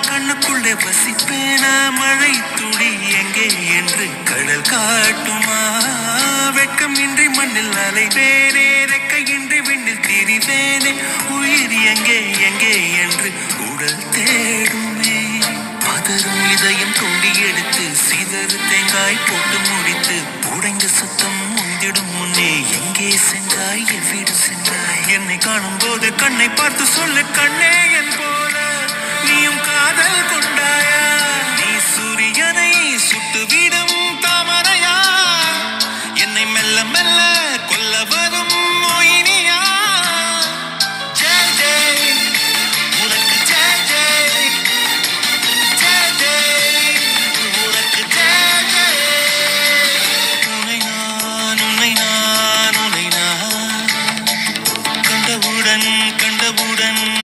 கண்ணுக்குள்ளே வசிப்பேனா மழை துளி எங்கே என்று கடல் காட்டுமா வெட்கமின்றி மண்ணில் அலைவேனே ரெக்கையின்றி விண்ணில் திரிவேனே உயிர் எங்கே எங்கே என்று உடல் தேடுமே பதறும் இதயம் தோண்டி எடுத்து சிதறு தேங்காய் போட்டு முடித்து உடைந்த சத்தம் முந்திடும் முன்னே எங்கே சென்றாய் எவ்விடு சென்றாய் என்னை காணும் போது கண்ணை பார்த்து சொல்லு கண்ணே என் போல நீயும் காதல் கொண்டாயா நீ சூரியனை சுட்டு வீடு